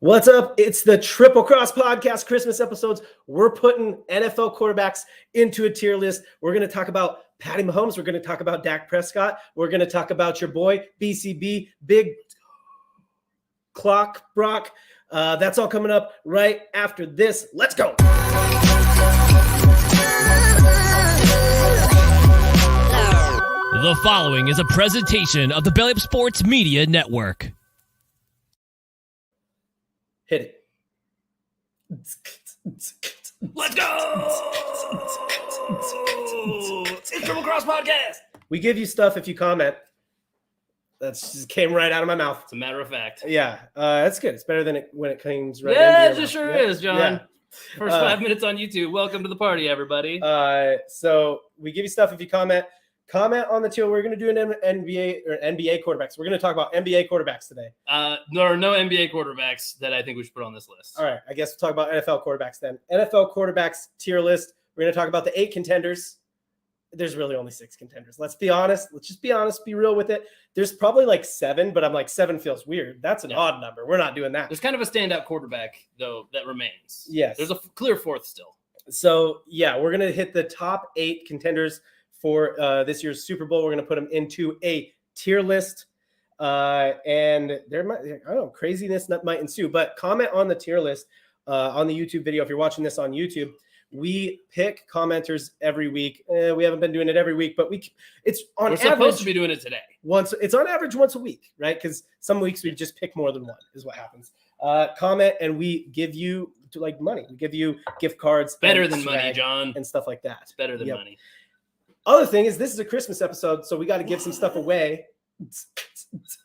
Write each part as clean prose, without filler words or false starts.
What's up? It's the Triple Cross Podcast Christmas episodes. We're putting NFL quarterbacks into a tier list. We're going to talk about Patty Mahomes. We're going to talk about Dak Prescott. We're going to talk about your boy, BCB, Big Clock Brock. That's all coming up right after this. Let's go. The following is a presentation of the Belly Up Sports Media Network. Hit it. Let's go! It's Triple Cross Podcast. We give you stuff if you comment. That just came right out of my mouth. As a matter of fact. Yeah, that's good. It's better than when it comes right Yeah, into it your sure mouth. is, John. Yeah. First 5 minutes on YouTube. Welcome to the party, everybody. So we give you stuff if you comment. Comment on the tier. We're going to do an NBA quarterbacks. We're going to talk about NBA quarterbacks today. There are no NBA quarterbacks that I think we should put on this list. All right. I guess we'll talk about NFL quarterbacks then. NFL quarterbacks tier list. We're going to talk about the 8 contenders. There's really only 6 contenders. Let's be honest. Let's just be honest. Be real with it. There's probably like 7, but I'm like 7 feels weird. That's an odd number. We're not doing that. There's kind of a standout quarterback, though, that remains. Yes. There's a clear fourth still. So, yeah, we're going to hit the top 8 contenders for this year's Super Bowl. We're going to put them into a tier list. And there might, I don't know, craziness that might ensue. But comment on the tier list on the YouTube video. If you're watching this on YouTube, we pick commenters every week. We haven't been doing it every week, but it's on We're average. We're supposed to be doing it today. It's on average once a week, right? Because some weeks we just pick more than one is what happens. Comment and we give you like money. We give you gift cards. Better than money, John. And stuff like that. It's better than money. Other thing is this is a Christmas episode, so we got to give some stuff away.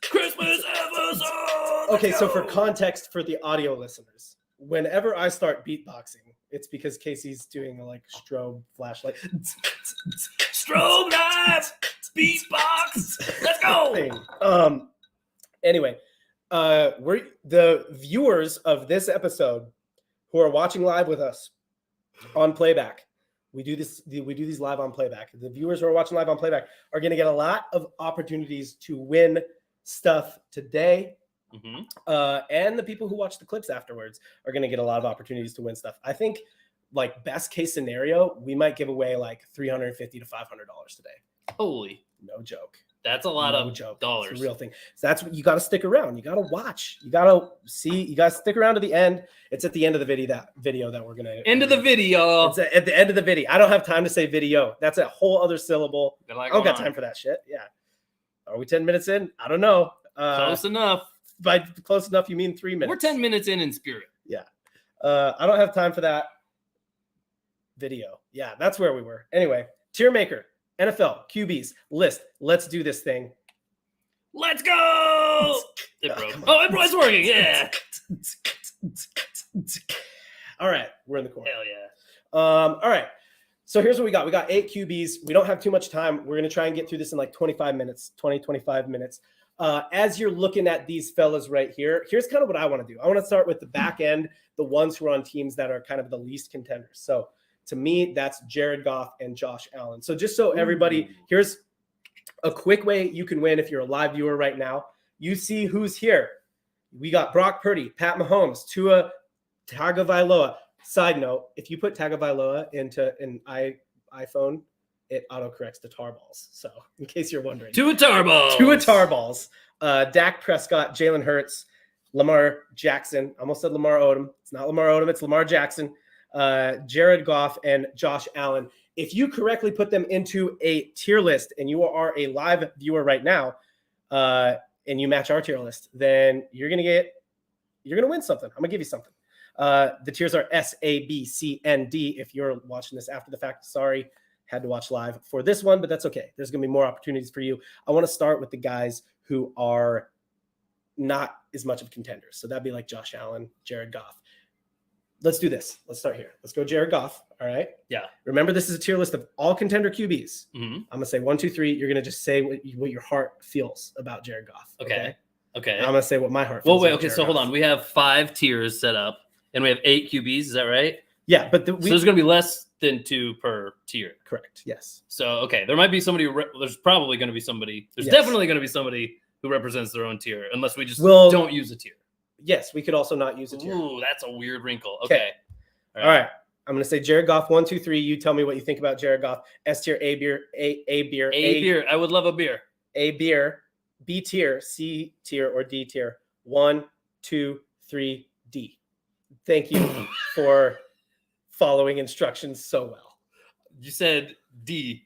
Christmas episode! Okay, so for context for the audio listeners, whenever I start beatboxing, it's because Casey's doing a like strobe flashlight. Strobe live! Beatbox! Let's go! Thing. Anyway, we're the viewers of this episode who are watching live with us on Playback. We do these live on Playback. The viewers who are watching live on Playback are going to get a lot of opportunities to win stuff today. Mm-hmm. And the people who watch the clips afterwards are going to get a lot of opportunities to win stuff. I think like best case scenario, we might give away like $350 to $500 today. Holy. No joke. That's a lot of dollars. It's a real thing. So that's what you got to stick around. You got to watch. You got to see. You got to stick around to the end. It's at the end of the video that we're gonna end of the video. It's at the end of the video. I don't have time to say video. That's a whole other syllable. I don't got time for that shit. Yeah. Are we 10 minutes in? I don't know. Close enough. By close enough, you mean 3 minutes? We're 10 minutes in spirit. Yeah. I don't have time for that video. Yeah, that's where we were. Anyway, tier maker. NFL, QBs, list. Let's do this thing. Let's go! It broke. It's working. Yeah. All right. We're in the corner. Hell yeah. All right. So here's what we got. We got 8 QBs. We don't have too much time. We're going to try and get through this in like 25 minutes. As you're looking at these fellas right here, here's kind of what I want to do. I want to start with the back end, the ones who are on teams that are kind of the least contenders. So to me, that's Jared Goff and Josh Allen. So just so everybody, here's a quick way you can win if you're a live viewer right now. You see who's here. We got Brock Purdy, Pat Mahomes, Tua Tagovailoa. Side note, if you put Tagovailoa into an iPhone, it autocorrects to tar balls. So in case you're wondering. Tua tar balls. Dak Prescott, Jalen Hurts, Lamar Jackson. I almost said Lamar Odom. It's not Lamar Odom. It's Lamar Jackson. Jared Goff and Josh Allen. If you correctly put them into a tier list and you are a live viewer right now, and you match our tier list, then you're going to win something. I'm gonna give you something. The tiers are S, A, B, C, and D. If you're watching this after the fact, sorry, had to watch live for this one, but that's okay. There's going to be more opportunities for you. I want to start with the guys who are not as much of contenders. So that'd be like Josh Allen, Jared Goff. Let's do this. Let's start here. Let's go Jared Goff. All right. Yeah. Remember, this is a tier list of all contender QBs. Mm-hmm. I'm going to say 1, 2, 3. You're going to just say what your heart feels about Jared Goff. Okay. I'm going to say what my heart feels. Well, wait. Okay. So hold on. We have 5 tiers set up and we have 8 QBs. Is that right? Yeah. But so there's going to be less than 2 per tier. Correct. Yes. So, okay. There might be somebody. There's probably going to be somebody. There's definitely going to be somebody who represents their own tier unless we just don't use a tier. Yes, we could also not use a tier. Ooh, that's a weird wrinkle. Okay. All right. I'm going to say Jared Goff 1, 2, 3. You tell me what you think about Jared Goff. S tier, A beer, A beer, A beer. I would love a beer. A beer, B tier, C tier, or D tier. 1, 2, 3, D. Thank you for following instructions so well. You said D.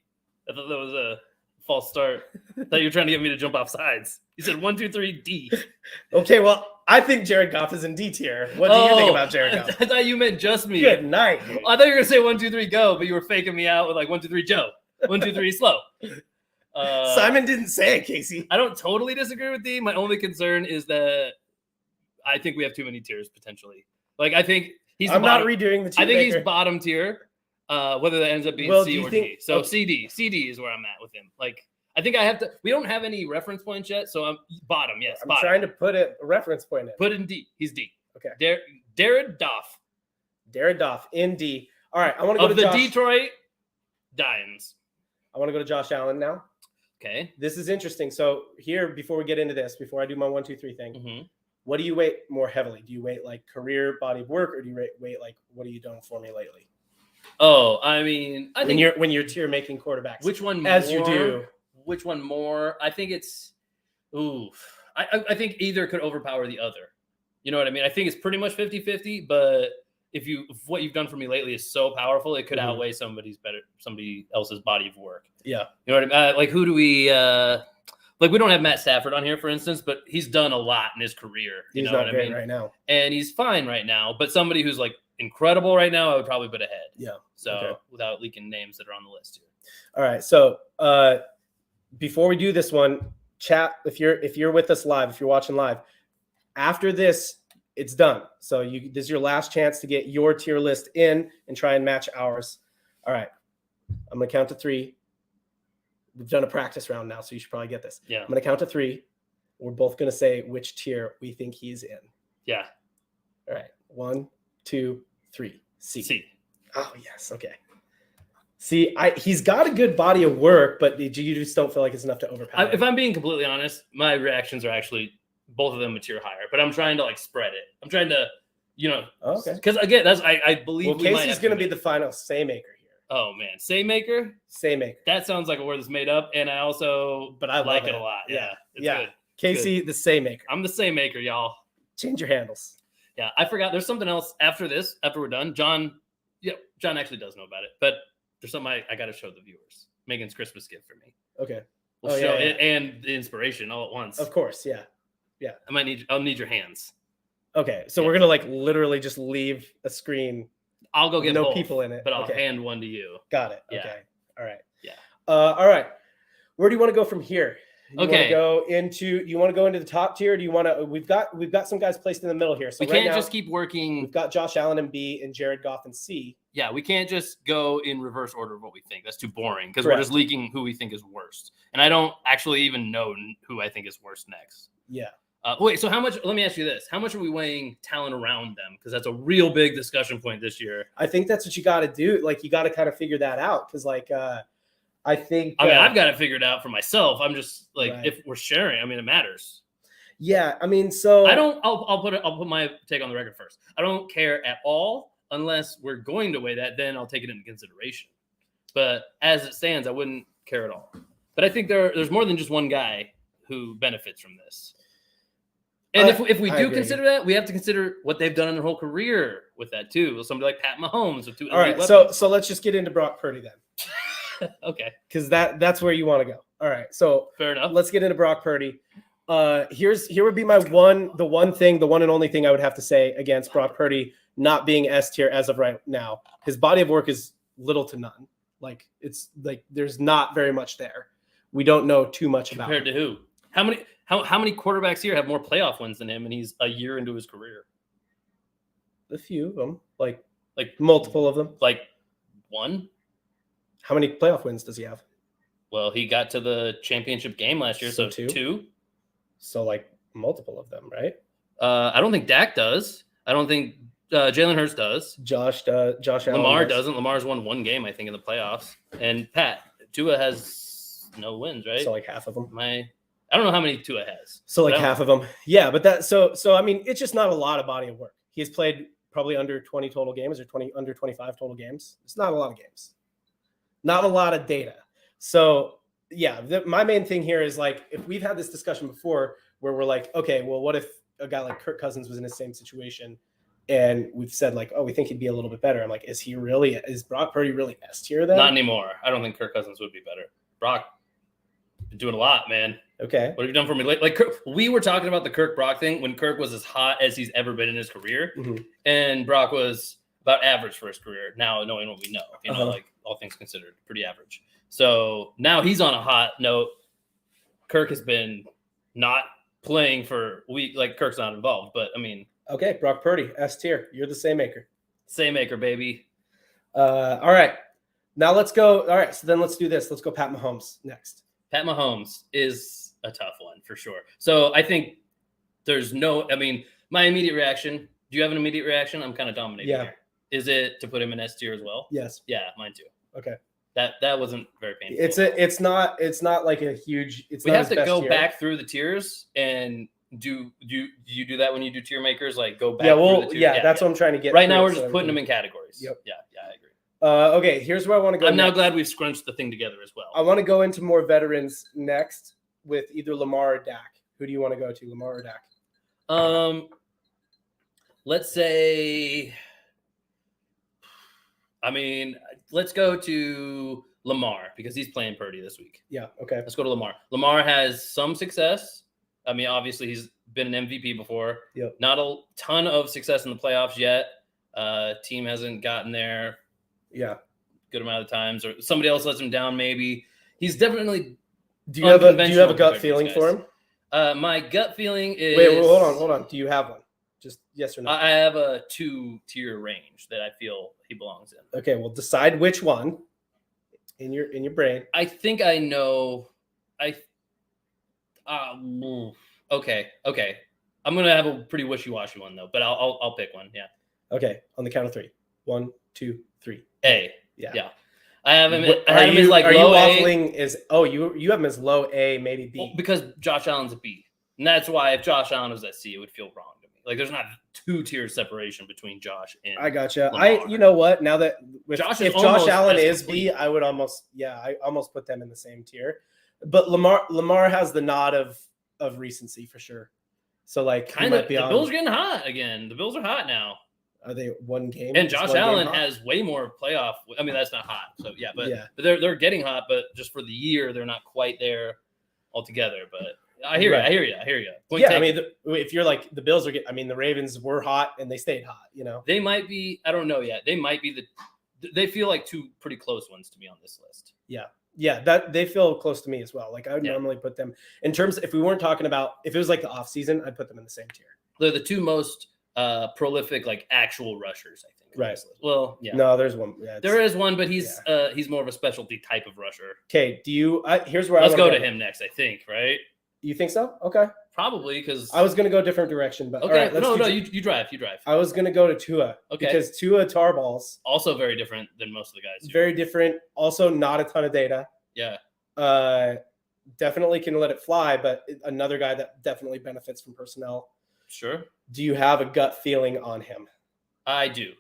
I thought that was a false start. I thought you were trying to get me to jump off sides. You said 1, 2, 3, D. Okay, well, I think Jared Goff is in D tier. What do you think about Jared Goff? I thought you meant just me. Good night. I thought you were going to say 1, 2, 3, go, but you were faking me out with like 1, 2, 3, Joe. 1, 2, 3, slow. Simon didn't say it, Casey. I don't totally disagree with D. My only concern is that I think we have too many tiers potentially. Like, I think he's I'm not redoing the tier. I think he's bottom tier, whether that ends up being C or D. So CD is where I'm at with him. Like, I think I have to. We don't have any reference points yet, so I'm bottom. Yes, I'm trying to put a reference point in. Put it in D. He's D. Okay. Jared Goff. Jared Goff in D. All right, I want to go to the Detroit Lions. I want to go to Josh Allen now. Okay. This is interesting. So here, before we get into this, before I do my 1, 2, 3 thing, what do you weight more heavily? Do you weight like career body of work, or do you weight like what have you done for me lately? Oh, I mean, I think when you're tier making quarterbacks, which one as more, you do? Which one more? I think it's I think either could overpower the other. You know what I mean? I think it's pretty much 50-50, but if what you've done for me lately is so powerful, it could outweigh somebody else's body of work. Yeah. You know what I mean? Like, who do we like, we don't have Matt Stafford on here, for instance, but he's done a lot in his career. He's know not what great I mean? right now. And he's fine right now, but somebody who's like incredible right now, I would probably put ahead. Yeah. So without leaking names that are on the list here. All right. So before we do this one, chat, if you're with us live, if you're watching live, after this, it's done. So this is your last chance to get your tier list in and try and match ours. All right. I'm going to count to 3. We've done a practice round now, so you should probably get this. Yeah. I'm going to count to 3. We're both going to say which tier we think he's in. Yeah. All right. 1, 2, 3. C. Oh, yes. Okay. See, he's got a good body of work, but you just don't feel like it's enough to overpower. If I'm being completely honest, my reactions are actually both of them a tier higher, but I'm trying to like spread it. I'm trying to, okay. Because again, I believe. Well, Casey's going to be the final say maker here. Oh man, say maker. That sounds like a word that's made up, and I also like it a lot. Yeah, it's good. Casey, good. The say maker. I'm the say maker, y'all. Change your handles. Yeah, I forgot. There's something else after this. After we're done, John actually does know about it, but there's something I got to show the viewers. Megan's Christmas gift for me. Okay. We'll show it and the inspiration all at once. Of course, yeah. I'll need your hands. Okay, so we're gonna like literally just leave a screen. I'll go get no people in it, but I'll hand one to you. Got it. Yeah. Okay. All right. Yeah. All right. Where do you want to go from here? You want to go into the top tier? Do you want to? We've got some guys placed in the middle here. So we can't just keep working. We've got Josh Allen in B and Jared Goff in C. Yeah, we can't just go in reverse order of what we think. That's too boring because we're just leaking who we think is worst, and I don't actually even know who I think is worst next. Yeah. Wait, so how much? Let me ask you this: how much are we weighing talent around them? Because that's a real big discussion point this year. I think that's what you got to do. Like, you got to kind of figure that out because, like, I think. I mean, I've got it figured out for myself. I'm just like, if we're sharing, I mean, it matters. Yeah, I mean, so I don't. I'll put my take on the record first. I don't care at all unless we're going to weigh that. Then I'll take it into consideration. But as it stands, I wouldn't care at all. But I think there's more than just one guy who benefits from this. And if we do consider that, we have to consider what they've done in their whole career with that too. Somebody like Pat Mahomes with 2 all right, so let's just get into Brock Purdy then. Okay. Because that's where you want to go. All right. So fair enough. Let's get into Brock Purdy. Here would be the one and only thing I would have to say against Brock Purdy not being S tier as of right now. His body of work is little to none. Like, it's like there's not very much there. We don't know too much about compared to who? How many quarterbacks here have more playoff wins than him, and he's a year into his career? A few of them, like multiple of them. Like one? How many playoff wins does he have? Well, he got to the championship game last year, so two. So like multiple of them, right? I don't think Dak does. I don't think Jalen Hurts does. Josh Allen. Lamar doesn't. Lamar's won one game, I think, in the playoffs. And Tua has no wins, right? So like half of them. I don't know how many Tua has. So like but I don't- half of them. Yeah, but that so I mean, it's just not a lot of body of work. He's played probably under 20 total games or under 25 total games. It's not a lot of games. Not a lot of data. So yeah, my main thing here is like if we've had this discussion before where we're like, okay, well, what if a guy like Kirk Cousins was in the same situation and we've said like, oh, we think he'd be a little bit better. I'm like, is Brock Purdy really S tier then? Not anymore. I don't think Kirk Cousins would be better. Brock been doing a lot, man. Okay. What have you done for me? Like Kirk, we were talking about the Kirk Brock thing when Kirk was as hot as he's ever been in his career, and Brock was about average for his career. Now, knowing what we know, like all things considered, pretty average. So now he's on a hot note. Kirk has been not playing for week. Like Kirk's not involved, but I mean, okay, Brock Purdy, S tier. You're the same maker. Same maker, baby. All right. Now let's go. All right. So then let's do this. Let's go Pat Mahomes next. Pat Mahomes is a tough one for sure. So I think there's no, I mean, my immediate reaction, do you have an immediate reaction? I'm kind of dominating here. Is it to put him in S tier as well? Yes. Yeah, mine too. Okay. That wasn't very painful. It's not like a huge, we have to go back through the tiers and do you do that when you do tier makers? Like go back through the tiers? Yeah, that's what I'm trying to get. Right now we're just putting them in categories. Yep. Yeah, I agree. Okay, here's where I want to go. I'm now glad we've scrunched the thing together as well. I want to go into more veterans next with either Lamar or Dak. Who do you want to go to, Lamar or Dak? Let's say, I mean, let's go to Lamar because he's playing Purdy this week. Yeah, okay. Let's go to Lamar. Lamar has some success. I mean, obviously he's been an MVP before. Yep. Not a ton of success in the playoffs yet. Team hasn't gotten there. Yeah. Good amount of times, or somebody else lets him down. Maybe he's definitely. Do you have a gut feeling for him? My gut feeling is. Wait, hold on. Do you have one? Just yes or no? I have a 2-tier range that I feel he belongs in. Okay, well, decide which one in your brain. I think I know. Okay. I'm gonna have a pretty wishy-washy one though, but I'll pick one. Yeah. Okay, on the count of 3. 1, 2, 3. A. Yeah. I have him. Are you waffling? You have him as low A, maybe B? Well, because Josh Allen's a B, and that's why if Josh Allen was at C, it would feel wrong to me. Like there's not 2-tier separation between Josh and. I gotcha. Lamar. You know what? Now that if Josh Allen is complete. B, I almost put them in the same tier. But Lamar has the nod of recency for sure. So like kind of the Bills are getting hot again. The Bills are hot now. Are they one game? And Josh Allen has way more playoff. I mean, that's not hot. So yeah, but they're getting hot. But just for the year, they're not quite there altogether. But I hear you. I mean, if you're like the Bills the Ravens were hot and they stayed hot. You know, they might be. I don't know yet. They might be they feel like 2 pretty close ones to me on this list. Yeah, that they feel close to me as well. Like I would normally put them in terms. If we weren't talking about if it was like the off season, I'd put them in the same tier. They're the 2 most prolific like actual rushers, I think. Right. Well, yeah. No, there's one. Yeah, there is one, but he's more of a specialty type of rusher. Okay. Do you? Here's where let's go to him next. I think. Right. You think so? Okay. Probably because I was gonna go a different direction, but okay. All right, you drive. I was gonna go to Tua. Okay. Because Tua Tarballs also very different than most of the guys. Very different. Also, not a ton of data. Yeah. Definitely can let it fly, but another guy that definitely benefits from personnel. Sure. Do you have a gut feeling on him? I do.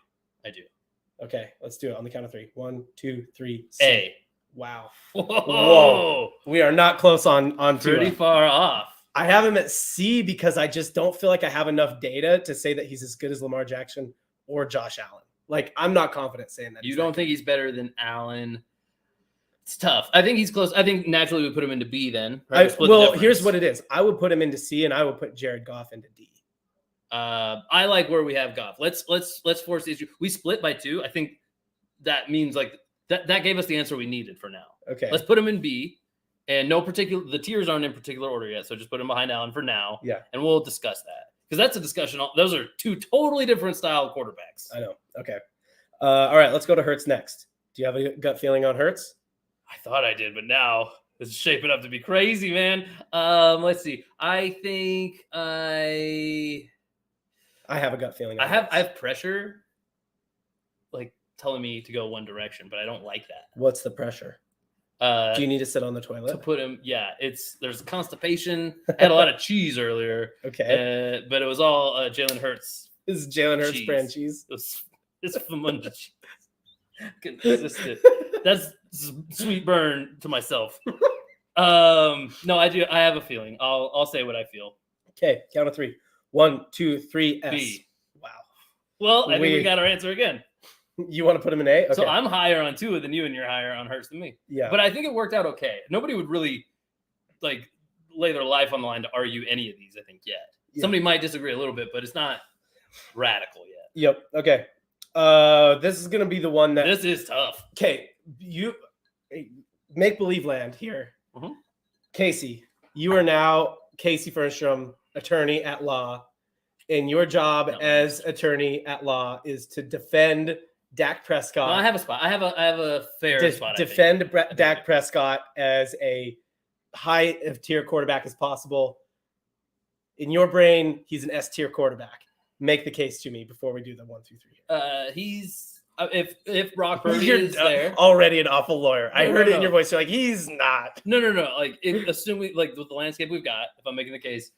Okay, let's do it on the count of 3. 1, 2, 3. A. Wow. Whoa. We are not close on pretty Tua. far off. I have him at C because I just don't feel like I have enough data to say that he's as good as Lamar Jackson or Josh Allen. Like, I'm not confident saying that. You don't think he's better than Allen? It's tough. I think he's close. I think naturally we put him into B then. Right? Here's what it is. I would put him into C and I would put Jared Goff into D. I like where we have Goff. Let's force the issue. We split by 2. I think that means like that gave us the answer we needed for now. Okay. Let's put him in B, and the tiers aren't in particular order yet, so just put him behind Allen for now. Yeah. And we'll discuss that because that's a discussion. Those are 2 totally different style quarterbacks. I know. Okay. All right. Let's go to Hurts next. Do you have a gut feeling on Hurts? I thought I did, but now it's shaping up to be crazy, man. Let's see. I think I have a gut feeling. I have pressure, like telling me to go one direction, but I don't like that. What's the pressure? Do you need to sit on the to toilet? put him? Yeah, there's constation. I had a lot of cheese earlier, Okay. but it was all Jalen Hurts. This is Jalen Hurts cheese. brand cheese. It's Famunda cheese. Couldn't resist it. That's sweet burn to myself. No, I do. I have a feeling. I'll say what I feel. Okay, count of 3. 1, 2, 3. S. B. Wow. Well, I think we got our answer again. You want to put him in A? Okay. So I'm higher on Tua than you, and you're higher on Hurts than me. Yeah. But I think it worked out okay. Nobody would really like lay their life on the line to argue any of these, I think, yet. Yeah. Somebody might disagree a little bit, but it's not radical yet. Yep. Okay. This is gonna be the one that this is tough. Okay, you make believe land here. Mm-hmm. Casey, you are now Casey Fernstrom, attorney at law, and your job as attorney at law is to defend Dak Prescott. No, I have a spot. I have a fair spot. Defend Dak Prescott as a high tier quarterback as possible. In your brain, he's an S tier quarterback. Make the case to me before we do the 1, 2, 3. He's if Brock Purdy is there, already an awful lawyer. I heard it in your voice. You're like, he's not. No. Like, assuming like with the landscape we've got, if I'm making the case,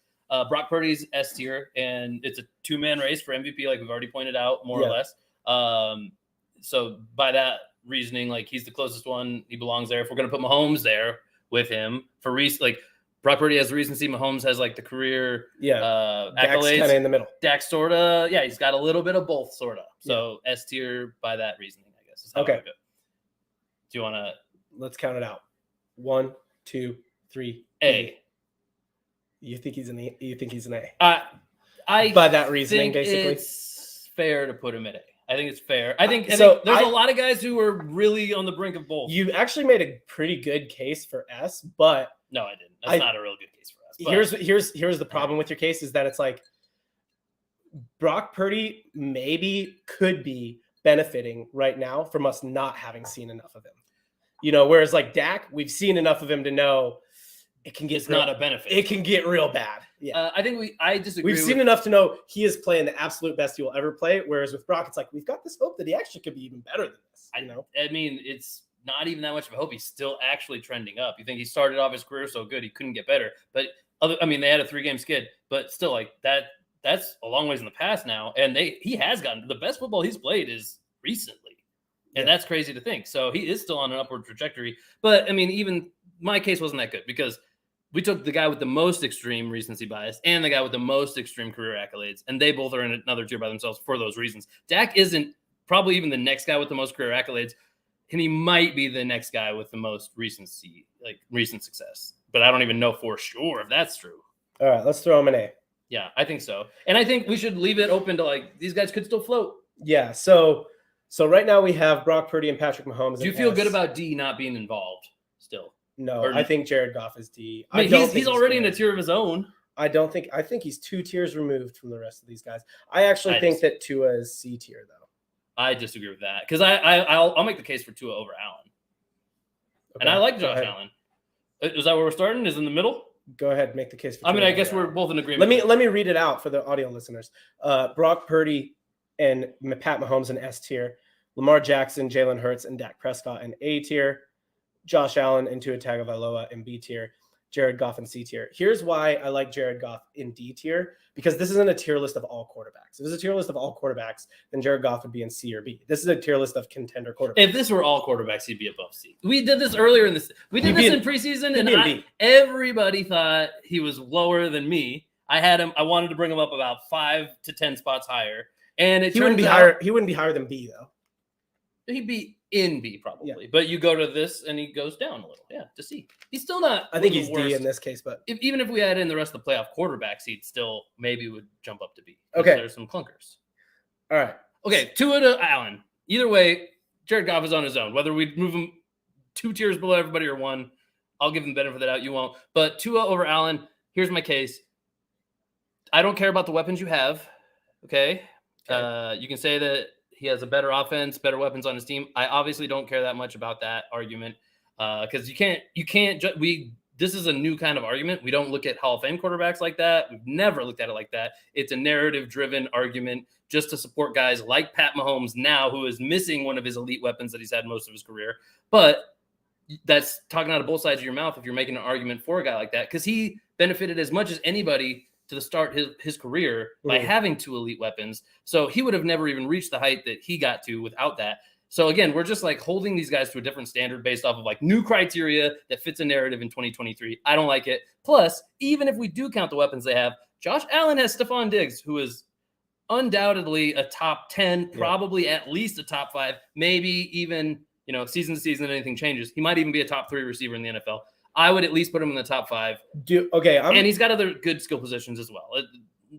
Brock Purdy's S tier, and it's a 2-man race for MVP, like we've already pointed out, more or less. So by that reasoning, like he's the closest one. He belongs there. If we're gonna put Mahomes there with him for like Brock Purdy has the recency, Mahomes has like the career accolades. Dak's kind of in the middle. Dak sorta, he's got a little bit of both, sorta. So S tier by that reasoning, I guess. Is how okay. Do you want to? Let's count it out. 1, 2, 3. A. You think he's an A? You think he's an A? I by that reasoning, basically, it's fair to put him at A. I think it's fair. I think there's a lot of guys who are really on the brink of both. You actually made a pretty good case for S, but no, I didn't. That's not a real good case for us. Here's the problem with your case is that it's like Brock Purdy maybe could be benefiting right now from us not having seen enough of him. Whereas like Dak, we've seen enough of him to know it can get not a benefit. It can get real bad. Yeah, I disagree. We've seen enough to know he is playing the absolute best he will ever play. Whereas with Brock, it's like we've got this hope that he actually could be even better than this. I mean, it's not even that much of a hope. He's still actually trending up. You think he started off his career so good he couldn't get better, but they had a 3-game skid, but still, like that's a long ways in the past now. And he has gotten the best football he's played is recently, and that's crazy to think. So he is still on an upward trajectory. But I mean, even my case wasn't that good because we took the guy with the most extreme recency bias and the guy with the most extreme career accolades, and they both are in another tier by themselves for those reasons. Dak isn't probably even the next guy with the most career accolades, and he might be the next guy with the most recent success. But I don't even know for sure if that's true. All right, let's throw him an A. Yeah, I think so. And I think we should leave it open to like these guys could still float. Yeah, so right now we have Brock Purdy and Patrick Mahomes. Do you feel good about D not being involved still? No, I think Jared Goff is D. I mean, he's already in a tier of his own. I think he's 2 tiers removed from the rest of these guys. I actually think that Tua is C tier though. I disagree with that because I'll make the case for Tua over Allen. Okay, and I like Josh Allen. Is that where we're starting? Is in the middle? Go ahead, make the case for Tua. I mean, I guess we're both in agreement. Let me read it out for the audio listeners. Brock Purdy and Pat Mahomes in S tier. Lamar Jackson, Jalen Hurts, and Dak Prescott in A tier. Josh Allen and Tua Tagovailoa in B tier. Jared Goff in C tier. Here's why I like Jared Goff in D tier, because this isn't a tier list of all quarterbacks. If it was a tier list of all quarterbacks, then Jared Goff would be in C or B. This is a tier list of contender quarterbacks. If this were all quarterbacks, he'd be above C. We did this earlier in this. We did this in preseason, and everybody thought he was lower than me. I had him. I wanted to bring him up about 5 to 10 spots higher, and he wouldn't be higher. He wouldn't be higher than B though. He'd be in B probably, but you go to this and he goes down a little. Yeah, to C. He's still not. I think he's D in this case, but even if we had in the rest of the playoff quarterbacks, he'd still maybe would jump up to B. Okay, there's some clunkers. All right. Okay, Tua to Allen. Either way, Jared Goff is on his own. Whether we move him 2 tiers below everybody or 1, I'll give him the benefit of the doubt. You won't. But Tua over Allen. Here's my case. I don't care about the weapons you have. Okay. You can say that he has a better offense, better weapons on his team. I obviously don't care that much about that argument because you can't. This is a new kind of argument. We don't look at Hall of Fame quarterbacks like that. We've never looked at it like that. It's a narrative-driven argument just to support guys like Pat Mahomes now, who is missing one of his elite weapons that he's had most of his career. But that's talking out of both sides of your mouth if you're making an argument for a guy like that, because he benefited as much as anybody to the start his career by having 2 elite weapons. So he would have never even reached the height that he got to without that. So again, we're just like holding these guys to a different standard based off of like new criteria that fits a narrative in 2023. I don't like it. Plus, even if we do count the weapons they have, Josh Allen has Stephon Diggs, who is undoubtedly a top 10, probably at least a top 5, maybe even, season to season, anything changes. He might even be a top 3 receiver in the NFL. I would at least put him in the top 5. And he's got other good skill positions as well.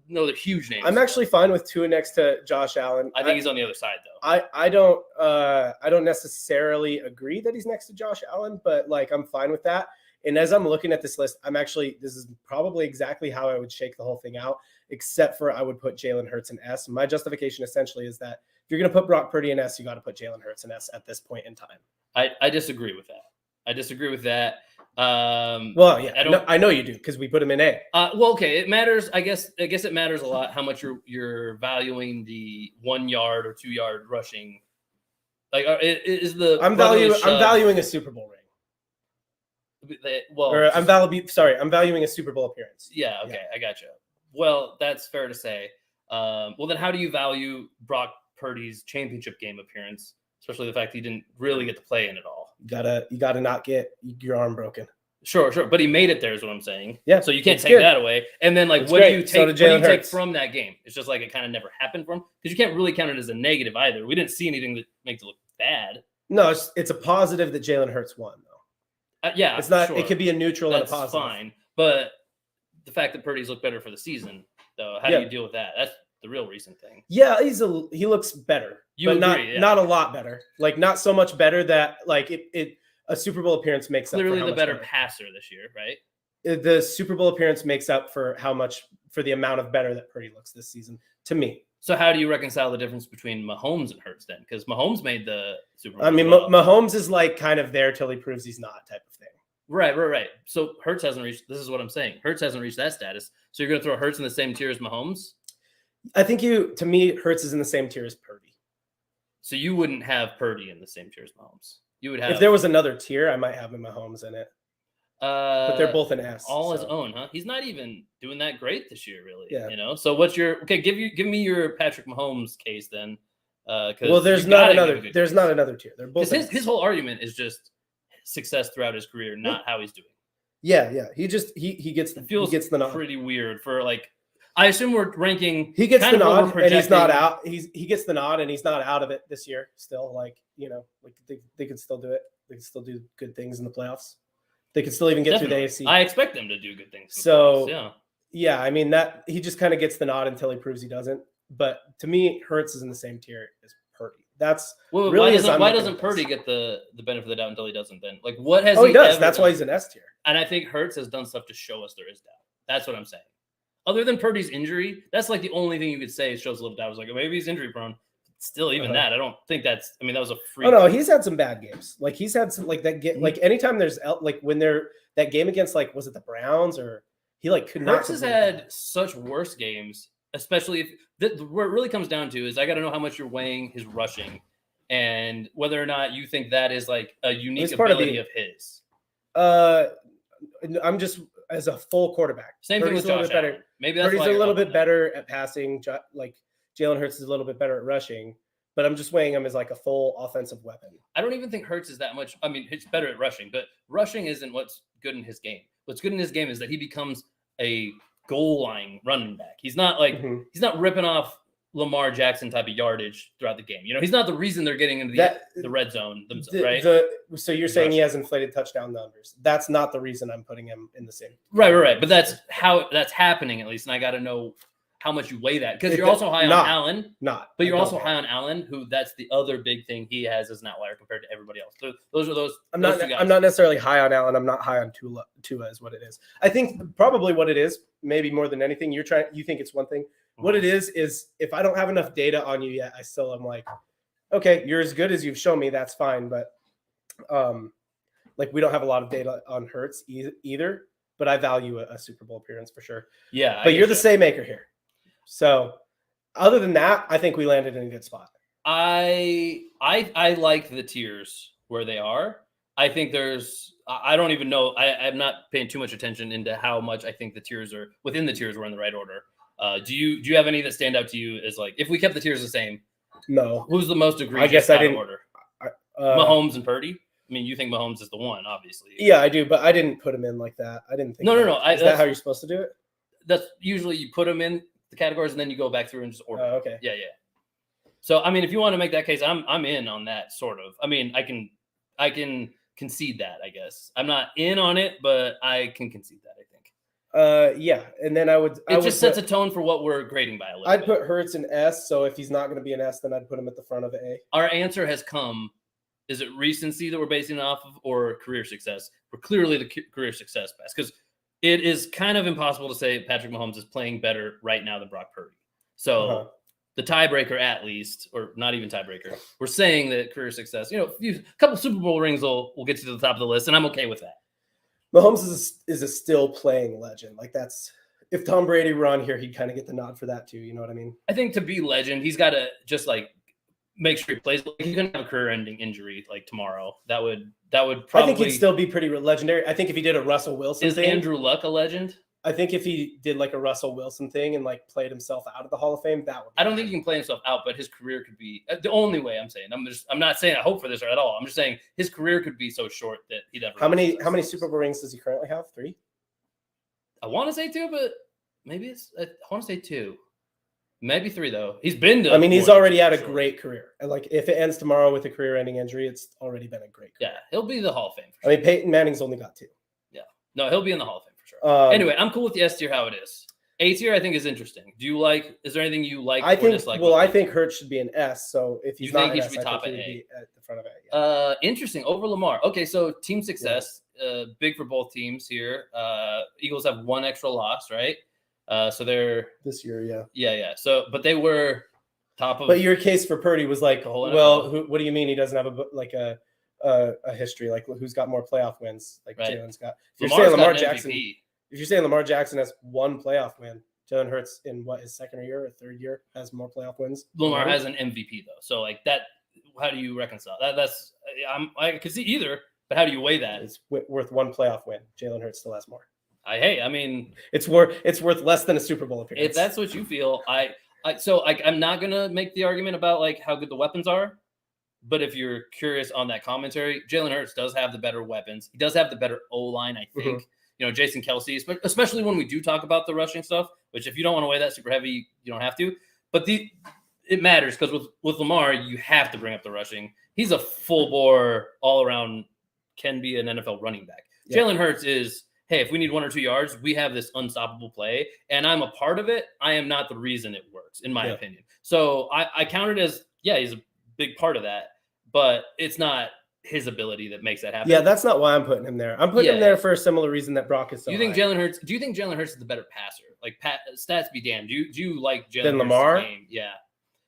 No, they're huge names. I'm actually fine with Tua next to Josh Allen. I think he's on the other side, though. I don't necessarily agree that he's next to Josh Allen, but like I'm fine with that. And as I'm looking at this list, this is probably exactly how I would shake the whole thing out, except for I would put Jalen Hurts in S. My justification essentially is that if you're going to put Brock Purdy in S, you got to put Jalen Hurts in S at this point in time. I disagree with that. Well, yeah, I know you do because we put him in A. Okay, it matters. I guess it matters a lot how much you're valuing the 1 yard or 2 yard rushing. Like, I'm valuing a Super Bowl ring. I'm valuing a Super Bowl appearance. Yeah. Okay, I gotcha. Well, that's fair to say. Well, then how do you value Brock Purdy's championship game appearance, especially the fact he didn't really get to play in it all? You gotta not get your arm broken. Sure. But he made it there is what I'm saying. Yeah. So you can't take that away. And then what do you take from that game? It's just like it kind of never happened for him, because you can't really count it as a negative either. We didn't see anything that makes it look bad. No, it's a positive that Jalen Hurts won, though. Yeah. It's not. Sure. It could be a neutral That's and a positive. Fine. But the fact that Purdy's looked better for the season, though, how do you deal with that? That's the real recent thing. Yeah, he looks better. Not a lot better. Like not so much better that like a Super Bowl appearance makes clearly up for the better passer this year, right? The Super Bowl appearance makes up for the amount of better that Purdy looks this season to me. So how do you reconcile the difference between Mahomes and Hurts then? Because Mahomes made the Super Bowl. I mean, Mahomes is like kind of there till he proves he's not type of thing. Right. So Hurts hasn't reached. This is what I'm saying. Hurts hasn't reached that status. So you're going to throw Hurts in the same tier as Mahomes? I think to me, Hurts is in the same tier as Purdy. So you wouldn't have Purdy in the same tier as Mahomes. You would have. If there was another tier, I might have Mahomes in it. But they're both in S. His own, huh? He's not even doing that great this year, really. Yeah. So what's your give me your Patrick Mahomes case then? There's not another tier. They're both. His whole argument is just success throughout his career, not how he's doing. Yeah. He gets the nod. Pretty weird for like. I assume we're ranking. He gets the nod, and he's not out. He gets the nod, and he's not out of it this year. Still, they can still do it. They can still do good things in the playoffs. They can still even get through the AFC. I expect them to do good things. Yeah. I mean that he just kind of gets the nod until he proves he doesn't. But to me, Hurts is in the same tier as Purdy. That's why doesn't Purdy get the benefit of the doubt until he doesn't? Then what has he does? That's why he's an S tier. And I think Hurts has done stuff to show us there is doubt. That's what I'm saying. Other than Purdy's injury, that's like the only thing you could say shows a little doubt. I was like, maybe he's injury prone. Still, even that, I don't think that's. I mean, that was a free. Oh no, he's had some bad games. Like he's had some like anytime there's when they're that game against was it the Browns or he could not. Hurts has had such worse games, especially if where it really comes down to is I got to know how much you're weighing his rushing and whether or not you think that is like a unique ability of his. I'm just as a full quarterback. Same thing with Josh Allen. Maybe that's Purdy's a little bit better at passing. Like Jalen Hurts is a little bit better at rushing, but I'm just weighing him as like a full offensive weapon. I don't even think Hurts is that much. I mean, he's better at rushing, but rushing isn't what's good in his game. What's good in his game is that he becomes a goal line running back. He's not he's not ripping off Lamar Jackson type of yardage throughout the game. He's not the reason they're getting into the red zone themselves, right? So you're saying he has inflated touchdown numbers. That's not the reason I'm putting him in the same. Right. But that's how that's happening at least. And I got to know how much you weigh that because you're also high on Allen. But you're also high on Allen, who that's the other big thing he has as an outlier compared to everybody else. So those are those. I'm not necessarily high on Allen. I'm not high on Tua is what it is. I think probably what it is, maybe more than anything, you think it's one thing. What it is if I don't have enough data on you yet, I still am like, okay, you're as good as you've shown me. That's fine. But we don't have a lot of data on Hurts either, but I value a Super Bowl appearance for sure. Yeah. But you're the same maker here. So other than that, I think we landed in a good spot. I like the tiers where they are. I think there's. I don't even know. I'm not paying too much attention into how much I think the tiers are within the tiers were in the right order. Do you have any that stand out to you as like if we kept the tiers the same? No. Who's the most egregious? I guess I didn't. Order. Mahomes and Purdy. I mean, you think Mahomes is the one, obviously. Yeah, I do, but I didn't put him in like that. I didn't think. No. Is that how you're supposed to do it? That's usually you put them in the categories and then you go back through and just order. Oh, okay. Yeah. So I mean, if you want to make that case, I'm in on that sort of. I mean, I can concede that. I guess I'm not in on it, but I can concede that. I think. Yeah, and then I would. It just sets a tone for what we're grading by a little. I'd put Hurts in S. So if he's not going to be an S, then I'd put him at the front of A. Our answer has come. Is it recency that we're basing it off of, or career success? We're clearly the career success best because it is kind of impossible to say Patrick Mahomes is playing better right now than Brock Purdy. So the tiebreaker, at least, or not even tiebreaker, we're saying that career success. You know, a couple Super Bowl rings will get you to the top of the list, and I'm okay with that. Mahomes is a still playing legend. Like that's if Tom Brady were on here, he'd kind of get the nod for that too. You know what I mean? I think to be legend, he's got to just like make sure he plays. Like, he's gonna have a career-ending injury like tomorrow. That would probably. I think he'd still be pretty legendary. I think if he did a Russell Wilson is thing, Andrew Luck a legend? I think if he did like a Russell Wilson thing and like played himself out of the Hall of Fame, that would. I don't think he can play himself out, but his career could be the only way. I'm saying. I'm not saying I hope for this or at all. I'm just saying his career could be so short that he'd never. How many Super Bowl rings does he currently have? 3. I want to say 2, but maybe I want to say 2. Maybe 3 though. He's been to. I mean, he's already had a great career. And like, if it ends tomorrow with a career-ending injury, it's already been a great career. Yeah, he'll be the Hall of Fame. For sure. I mean, Peyton Manning's only got 2. Yeah, no, he'll be in the Hall of Fame for sure. Anyway, I'm cool with the S tier how it is. A tier, I think, is interesting. Do you like? Is there anything you like? I think. Dislike Well, I think Hurts should be an S. So if he's not, he an should S, be top I of think A. he would be at the front of A. Yeah. Interesting. Over Lamar. Okay, so team success. Big for both teams here. Eagles have 1 extra loss, right? So they're This year, yeah. So, but they were top of. But your case for Purdy was like, whole what do you mean he doesn't have a history? Like, who's got more playoff wins? Like right. Jalen's got. If you're saying Lamar Jackson, MVP. if you're saying Lamar Jackson has 1 playoff win, Jalen Hurts in his second year or third year has more playoff wins. Lamar has an MVP though, so like that. How do you reconcile that? I could see either, but how do you weigh that? It's worth 1 playoff win. Jalen Hurts still has more. I mean, it's worth less than a Super Bowl appearance. If that's what you feel, I'm not gonna make the argument about like how good the weapons are, but if you're curious on that commentary, Jalen Hurts does have the better weapons. He does have the better O-line, I think. Mm-hmm. You know, Jason Kelce, especially when we do talk about the rushing stuff, which if you don't want to weigh that super heavy, you don't have to. But it matters because with Lamar, you have to bring up the rushing. He's a full bore, all around, can be an NFL running back. Yeah. Jalen Hurts is, hey, if we need 1 or 2 yards, we have this unstoppable play, and I'm a part of it. I am not the reason it works, in my opinion. So I count it as, he's a big part of that, but it's not his ability that makes that happen. Yeah, that's not why I'm putting him there. I'm putting him there for a similar reason that Brock is so Do you think high. Jalen Hurts is the better passer? Like, stats be damned. Do you like Jalen than Lamar? Game? Yeah.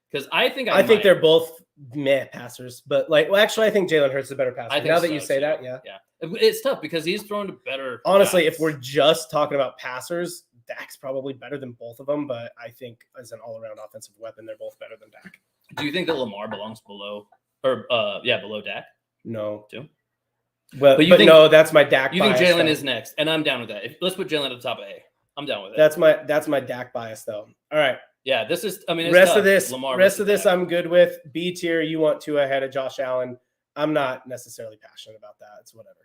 Because I think they're both meh passers, but actually, I think Jalen Hurts is a better passer. Now that you say that, yeah, it's tough because he's thrown to better. Honestly, guys. If we're just talking about passers, Dak's probably better than both of them. But I think as an all-around offensive weapon, they're both better than Dak. Do you think that Lamar belongs below Dak? No. Too. But no, that's my Dak. You think Jalen is next, and I'm down with that. Let's put Jalen at the top of A. I'm down with it. That's my Dak bias, though. All right. Yeah, this is. I mean, rest tough. of this, Lamar rest of this, Dak. I'm good with. B tier, you want Tua ahead of Josh Allen. I'm not necessarily passionate about that. It's whatever.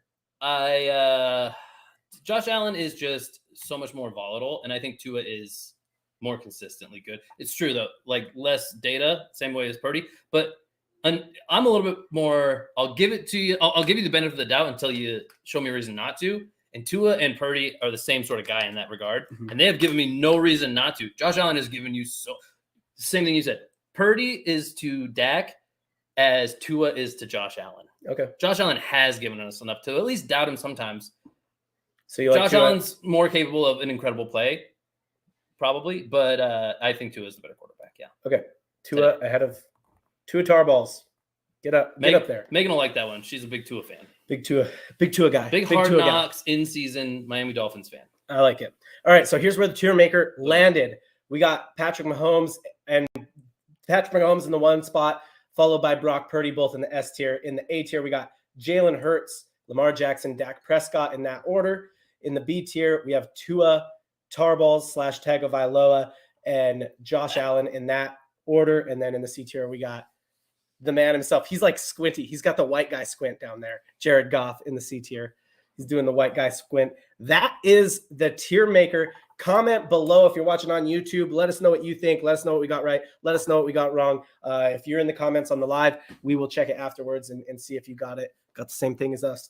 Josh Allen is just so much more volatile, and I think Tua is more consistently good. It's true though, like less data, same way as Purdy, but I'm a little bit more. I'll give it to you. I'll give you the benefit of the doubt until you show me a reason not to. And Tua and Purdy are the same sort of guy in that regard. Mm-hmm. And they have given me no reason not to. Josh Allen has given you same thing you said. Purdy is to Dak as Tua is to Josh Allen. Okay. Josh Allen has given us enough to at least doubt him sometimes. So you like Josh Allen's more capable of an incredible play, probably, but I think Tua is the better quarterback. Yeah. Okay. Tua ahead of Tua Tarballs. Get up there. Megan will like that one. She's a big Tua fan. Big Tua guy. Big Hard Tua Knocks in season Miami Dolphins fan. I like it. All right, so here's where the tier maker landed. We got Patrick Mahomes in the 1 spot, followed by Brock Purdy, both in the S tier. In the A tier, we got Jalen Hurts Lamar Jackson, Dak Prescott in that order. In the B tier, we have Tua Tarballs / Tagovailoa and Josh Allen in that order. And then in the C tier, we got the man himself. He's like squinty. He's got the white guy squint down there. Jared Goff in the C tier. He's doing the white guy squint. That is the tier maker. Comment below if you're watching on YouTube. Let us know what you think. Let us know what we got right. Let us know what we got wrong. If you're in the comments on the live, we will check it afterwards and see if you got the same thing as us.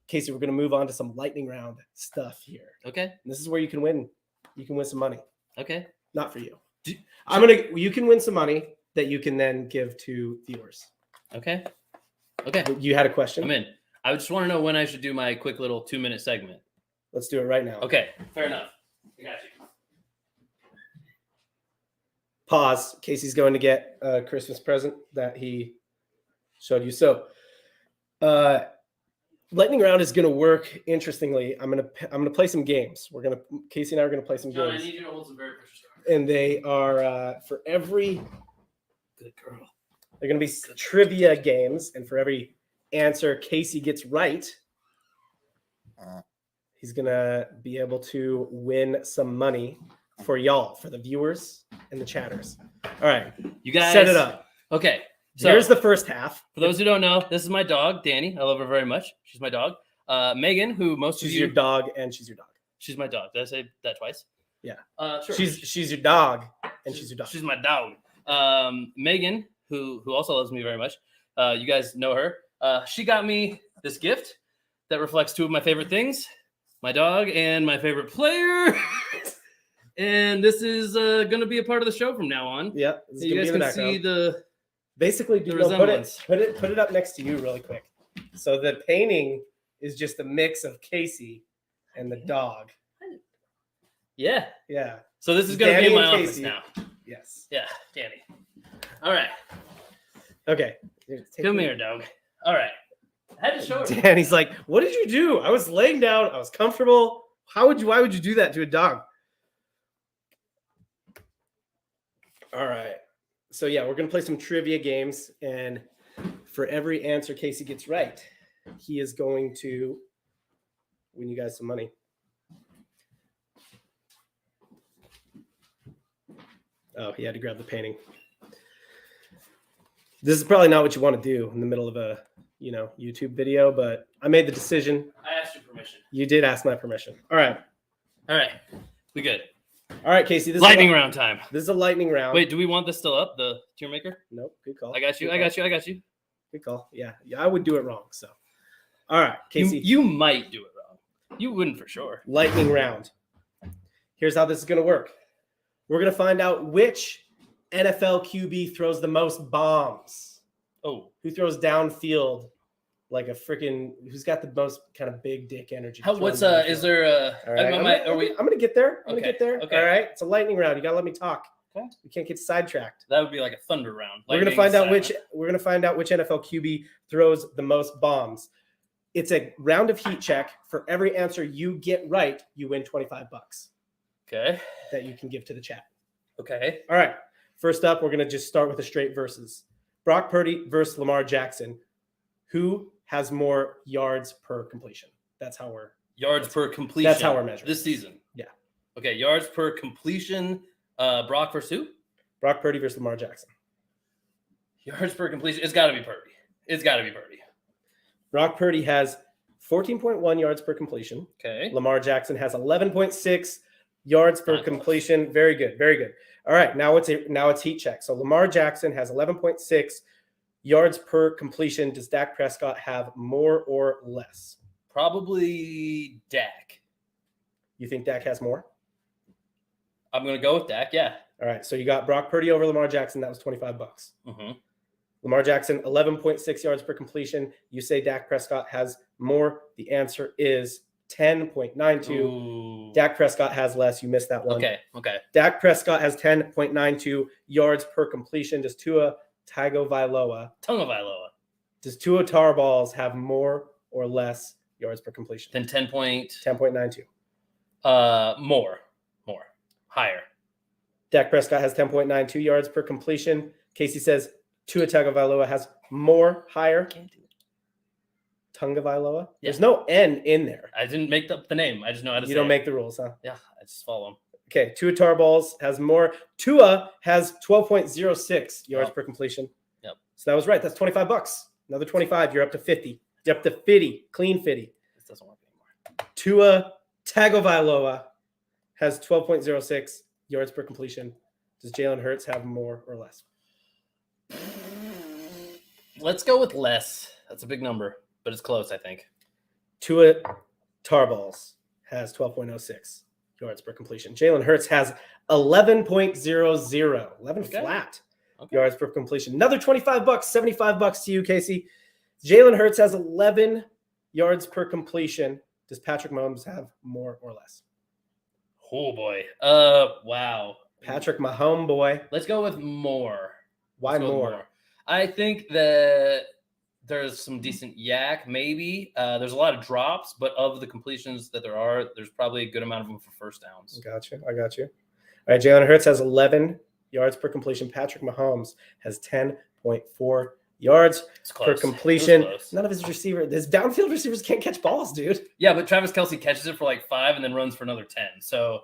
Casey, we're going to move on to some lightning round stuff here. Okay. And this is where you can win. You can win some money. Okay. Not for you. You can win some money that you can then give to viewers. Okay. Okay. You had a question? I'm in. I just want to know when I should do my quick little 2-minute segment. Let's do it right now. Okay. Fair enough. I got you. Pause. Casey's going to get a Christmas present that he showed you. So, lightning round is going to work interestingly. I'm gonna play some games. Casey and I are gonna play some John, games. I need you to hold some very precious cards. And they are for every Good girl. they're gonna be trivia games, and for every answer Casey gets right, he's gonna be able to win some money for y'all, for the viewers and the chatters. All right, You guys set it up. Okay. So Here's the first half. for those who don't know, this is my dog, Danny. I love her very much. She's my dog. Megan, who most of She's you your dog, and she's your dog. She's my dog. Did I say that twice? Yeah. Sure. She's your dog, and she's your dog. She's my dog. Megan, who also loves me very much. You guys know her. She got me this gift that reflects two of my favorite things: my dog and my favorite player. And this is going to be a part of the show from now on. Yeah. So you guys can see the basically the put resemblance. it up next to you really quick. So the painting is just a mix of Casey and the dog. Yeah. Yeah. So this is going to be Danny in my and office Casey. now. Yes. Yeah, Danny. All right. Okay. Come here, dog. All right. I had to show her. Danny's like, what did you do? I was laying down. I was comfortable. Why would you do that to a dog? All right. So yeah, we're going to play some trivia games, and for every answer Casey gets right, he is going to win you guys some money. Oh, he had to grab the painting. This is probably not what you want to do in the middle of a, YouTube video, but I made the decision. I asked your permission. You did ask my permission. All right. All right. We good. All right, Casey. This Lightning is round time. This is a lightning round. Wait, do we want this still up? The tier maker? Nope. Good call. I got you. Good I call. got you. I got you. Good call. Yeah, I would do it wrong. So, all right, Casey. You might do it wrong. You wouldn't for sure. Lightning round. Here's how this is going to work. We're going to find out which NFL QB throws the most bombs. Oh, Who throws downfield like a freaking, who's got the most kind of big dick energy. what's throwing is downfield. there a? All right, I'm gonna get there. I'm gonna get there. Okay. All right, it's a lightning round. You gotta let me talk. Okay. We can't get sidetracked. That would be like a thunder round. We're gonna find out which NFL QB throws the most bombs. It's a round of heat check. For every answer you get right, you win $25 Okay. that you can give to the chat. Okay. All right. First up, we're gonna just start with the straight verses. Brock Purdy versus Lamar Jackson. Who has more yards per completion? That's how we're Yards per completion. That's how we're measuring this season. Yeah. Okay. Yards per completion. Brock versus who? Brock Purdy versus Lamar Jackson. Yards per completion. It's got to be Purdy. It's got to be Purdy. Brock Purdy has 14.1 yards per completion. Okay. Lamar Jackson has 11.6 yards per Not close. completion. Very good. Very good. All right. Now it's heat check. So Lamar Jackson has 11.6 yards per completion. Does Dak Prescott have more or less? Probably Dak. You think Dak has more? I'm going to go with Dak. Yeah. All right. So you got Brock Purdy over Lamar Jackson. That was $25. Mm-hmm. Lamar Jackson, 11.6 yards per completion. You say Dak Prescott has more. The answer is 10.92. Ooh. Dak Prescott has less. You missed that one. Okay. Okay. Dak Prescott has 10.92 yards per completion. Does Tua Tagovailoa, does Tua Tarballs have more or less yards per completion? Then 10.92. More. Higher. Dak Prescott has 10.92 yards per completion. Casey says Tua Tagovailoa has more, higher. Can't do it. Tagovailoa. Yeah. There's no N in there. I didn't make up the name. I just know how to say You don't it. make the rules, huh? Yeah, I just follow them. Okay, Tua Tarballs has more. Tua has 12.06 yards per completion. Yep. So that was right. That's $25. Another 25. You're up to 50. You're up to 50. Clean 50. This doesn't work anymore. Tua Tagovailoa has 12.06 yards per completion. Does Jalen Hurts have more or less? Let's go with less. That's a big number, but it's close, I think. Tua Tarballs has 12.06 yards per completion. Jalen Hurts has 11.00, 11 flat yards per completion. Another $25, $75 to you, Casey. Jalen Hurts has 11 yards per completion. Does Patrick Mahomes have more or less? Oh boy. Wow. Patrick Mahomes boy. Let's go with more. Why more? I think that there's some decent yak, maybe. There's a lot of drops, but of the completions that there are, there's probably a good amount of them for first downs. I got you. All right, Jalen Hurts has 11 yards per completion. Patrick Mahomes has 10.4 yards per completion. None of his downfield receivers can't catch balls, dude. Yeah, but Travis Kelce catches it for like 5 and then runs for another 10. So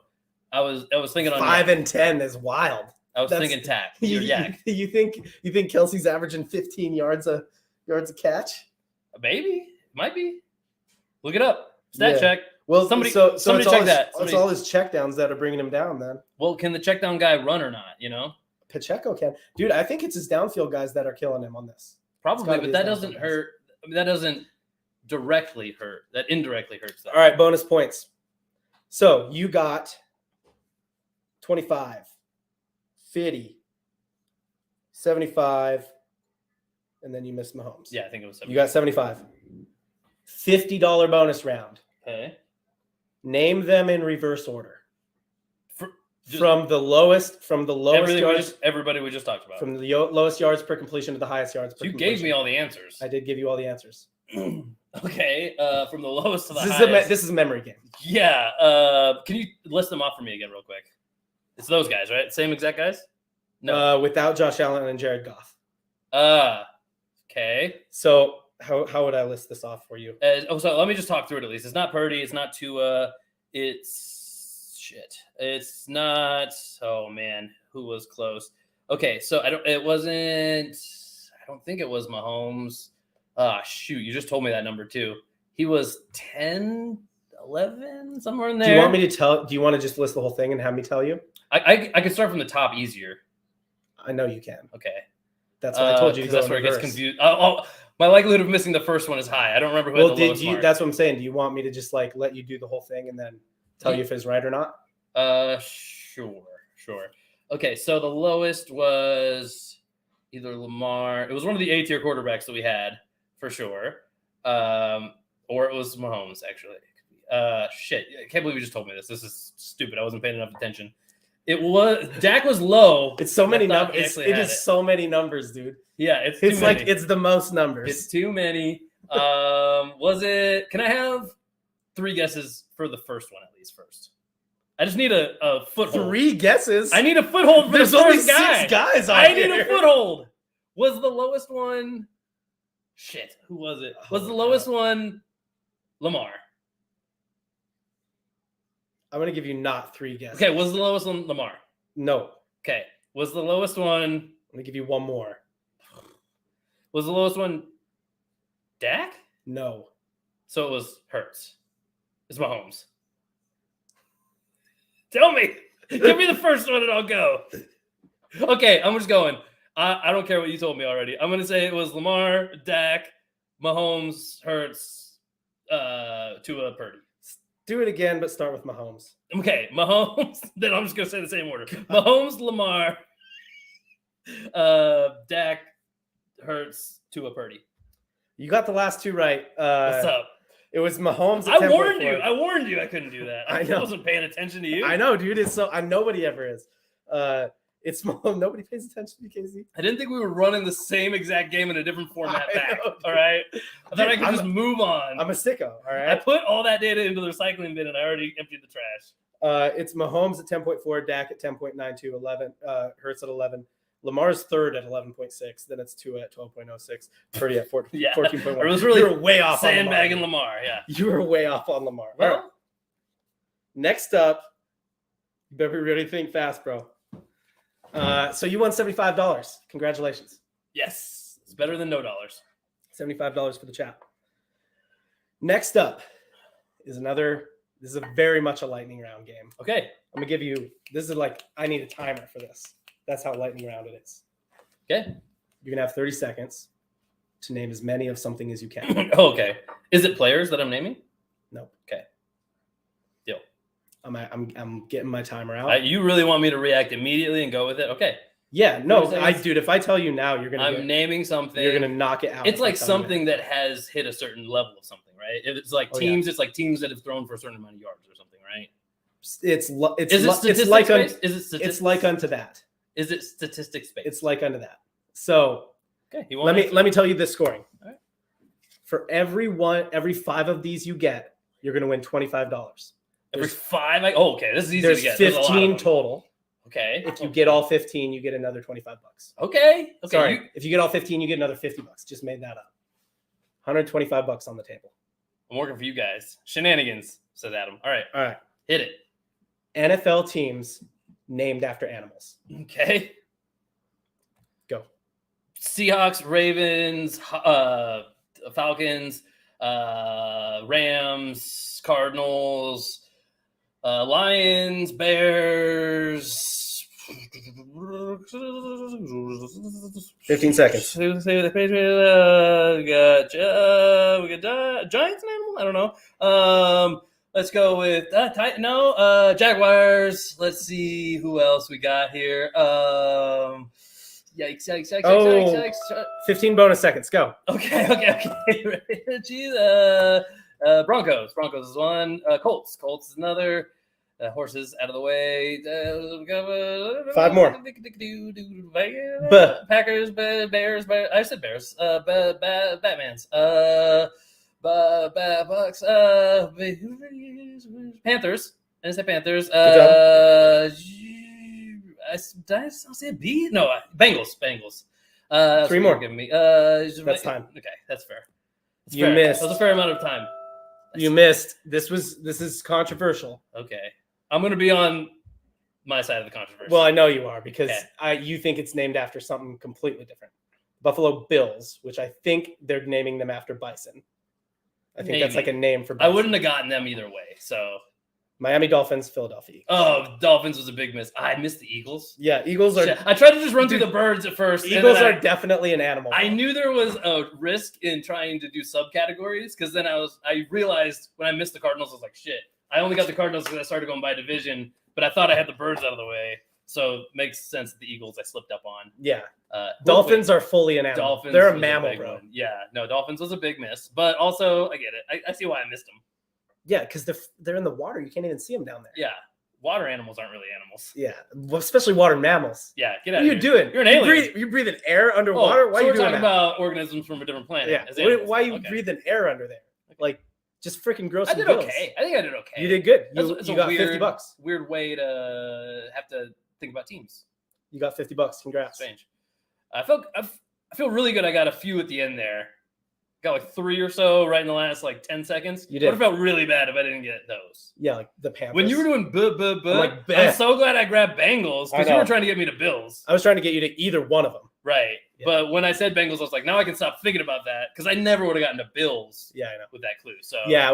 I was thinking on 5 and 10 is wild. I was thinking tack. Yak. You think Kelce's averaging 15 yards a catch? Maybe. Might be. Look it up. Stat check. Well, somebody check that. It's all his checkdowns that are bringing him down, then. Well, can the checkdown guy run or not, you know? Pacheco can. Dude, I think it's his downfield guys that are killing him on this. Probably, but that doesn't hurt. I mean, that doesn't directly hurt. That indirectly hurts them. All right, bonus points. So you got 25, 50, 75, and then you missed Mahomes. Yeah, I think it was 75. You got 75. $50 bonus round. Okay. Name them in reverse order. From the lowest everybody we just talked about. From the lowest yards per completion to the highest yards per completion. You gave me all the answers. I did give you all the answers. Okay. From the lowest to the highest. This is a memory game. Yeah. Can you list them off for me again real quick? It's those guys, right? Same exact guys? No. Without Josh Allen and Jared Goff. Okay. So how would I list this off for you? So let me just talk through it at least. It's not Purdy. It's not Tua. It's not. Oh man, who was close? Okay, so I don't think it was Mahomes. Shoot, you just told me that number too. He was 10, 11, somewhere in there. Do you want me to tell? Do you want to just list the whole thing and have me tell you? I can start from the top easier. I know you can. Okay. That's what I told you. That's where it gets confused. My likelihood of missing the first one is high. I don't remember who had the lowest mark. That's what I'm saying. Do you want me to just let you do the whole thing and then tell you if it's right or not? Sure. Okay, so the lowest was either Lamar. It was one of the A-tier quarterbacks that we had for sure, or it was Mahomes actually. Shit, I can't believe you just told me this. This is stupid. I wasn't paying enough attention. Dak was low. It's so many numbers. It is so many numbers, dude. Yeah, it's like it's the most numbers. It's too many. Was it? Can I have 3 guesses for the first one at least first? I just need a foothold. 3 guesses? I need a foothold for There's the first only guy. 6 guys on I here. need a foothold. Was the lowest one? Shit, who was it? Was the lowest one Lamar? I'm going to give you not 3 guesses. Okay, was the lowest one Lamar? No. Okay, was the lowest one? I'm going to give you one more. Was the lowest one Dak? No. So it was Hurts. It's Mahomes. Tell me. Give me the first one and I'll go. Okay, I'm just going. I don't care what you told me already. I'm going to say it was Lamar, Dak, Mahomes, Hurts, Tua, Purdy. Do it again, but start with Mahomes. Okay, Mahomes. Then I'm just going to say the same order. Mahomes, Lamar, Dak, Hurts, Tua, Purdy. You got the last 2 right. What's up? It was Mahomes. I warned you. I warned you I couldn't do that. I know. I wasn't paying attention to you. I know, dude. Nobody ever is. It's Mahomes. Nobody pays attention to Casey. I didn't think we were running the same exact game in a different format back. All right. I thought I could just move on. I'm a sicko. All right. I put all that data into the recycling bin and I already emptied the trash. It's Mahomes at 10.4, Dak at 10.92, 11, Hurts at 11, Lamar's third at 11.6. Then it's 2 at 12.06. Purdy at 14, Yeah. 14.1. It was really you were way off sandbagging on Lamar. Lamar. Yeah. You were way off on Lamar. Well, All right. Next up, you better really think fast, bro. So you won $75. Congratulations. yes, it's better than no dollars. $75 for the chat. Next up is this is a very much a lightning round game. Okay. I'm going to give you, this is like, I need a timer for this. That's how lightning round it is. Okay. You're going to have 30 seconds to name as many of something as you can. Okay. Is it players that I'm naming? No. Okay. Deal. I'm getting my timer out. You really want me to react immediately and go with it? Okay. Yeah, no, 30 seconds. dude, if I tell you now, I'm naming something. You're going to knock it out. It's like something that has hit a certain level of something, right? If it's like teams, yeah. It's like teams that have thrown for a certain amount of yards or something, right? It's like unto that. Is it statistics based? It's like unto that. So okay. Let me tell you this scoring. All right. For every 5 of these you get, you're going to win $25. Every 5? Okay. This is easy There's to get. 15 total. Okay. If you get all 15, you get another $25. Okay. Sorry. If you get all 15, you get another $50. Just made that up. $125 on the table. I'm working for you guys. Shenanigans, says Adam. All right. Hit it. NFL teams named after animals. Okay. Go. Seahawks, Ravens, Falcons, Rams, Cardinals, Lions, Bears. 15 seconds. We got Giants and animal. I don't know. Let's go with Jaguars. Let's see who else we got here. Yikes. 15 bonus seconds. Go. Okay. Jeez, Broncos is one. Colts is another. Horses out of the way. 5 more. Packers, Bears. I said Bears. Batman's. Bucks. Panthers. I didn't say Panthers. Good Did I say B? No, Bengals. 3 more. Giving me. That's time. Okay, that's fair. You missed. That was a fair amount of time. You missed. This is controversial. Okay. I'm going to be on my side of the controversy. Well, I know you are because Okay. you think it's named after something completely different. Buffalo Bills, which I think they're naming them after bison. I think that's like a name for bison. I wouldn't have gotten them either way. So Miami Dolphins, Philadelphia Eagles. Oh, Dolphins was a big miss. I missed the Eagles. Yeah, Eagles are. I tried to just run through the birds at first. Eagles are definitely an animal. I knew there was a risk in trying to do subcategories because then I realized when I missed the Cardinals, I was like, shit. I only got the Cardinals because I started going by division, but I thought I had the birds out of the way. So it makes sense that the Eagles I slipped up on. Yeah. Dolphins are fully an animal. Dolphins They're a mammal, bro. One. Yeah. No, Dolphins was a big miss, but also I get it. I see why I missed them. Yeah, because they're in the water. You can't even see them down there. Yeah. Water animals aren't really animals. Yeah, well, especially water mammals. Yeah, get out What are you doing? You're an alien. You're breathing air underwater? Why so are you we're doing talking that? about organisms from a different planet. Yeah. Why are you breathing air under there? Like, just freaking gross. I did okay. I think I did okay. You did good. You got $50. Weird way to have to think about teams. You got $50. Congrats. Strange. I feel really good. I got a few at the end there. Got like 3 or so right in the last like 10 seconds. You did. Would have felt really bad if I didn't get those. Yeah, like the Panthers. When you were doing I'm so glad I grabbed Bengals because you were trying to get me to Bills. I was trying to get you to either one of them. Right. Yeah. But when I said Bengals, I was like, now I can stop thinking about that because I never would have gotten to Bills. Yeah, I know. With that clue. So yeah,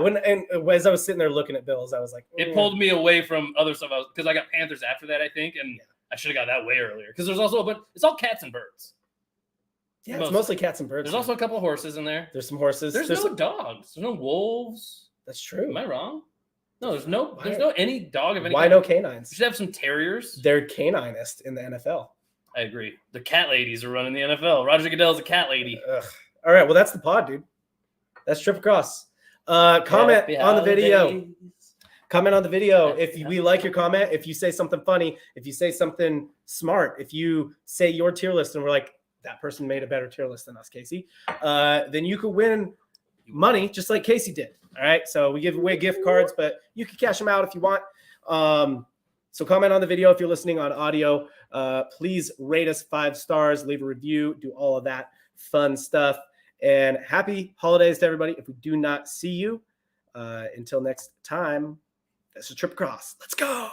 as I was sitting there looking at Bills, I was like, it pulled me away from other stuff because I got Panthers after that, I think, and I should have got that way earlier because there's also it's all cats and birds. Yeah, it's mostly cats and birds. There's also a couple of horses in there. There's some horses. There's no dogs. There's no wolves. That's true. Am I wrong? No, there's no any dog of any kind. Why no canines? You should have some terriers. They're caninist in the NFL. I agree. The cat ladies are running the NFL. Roger Goodell's a cat lady. Ugh. All right, well, that's the pod, dude. That's Triple Cross. Comment on the video. Comment on the video if we like your comment. If you say something funny, if you say something smart, if you say your tier list and we're like, that person made a better tier list than us, Casey, then you could win money just like Casey did. All right. So we give away gift cards, but you can cash them out if you want. So comment on the video if you're listening on audio. Please rate us 5 stars, leave a review, do all of that fun stuff. And happy holidays to everybody. If we do not see you until next time, that's a trip across. Let's go.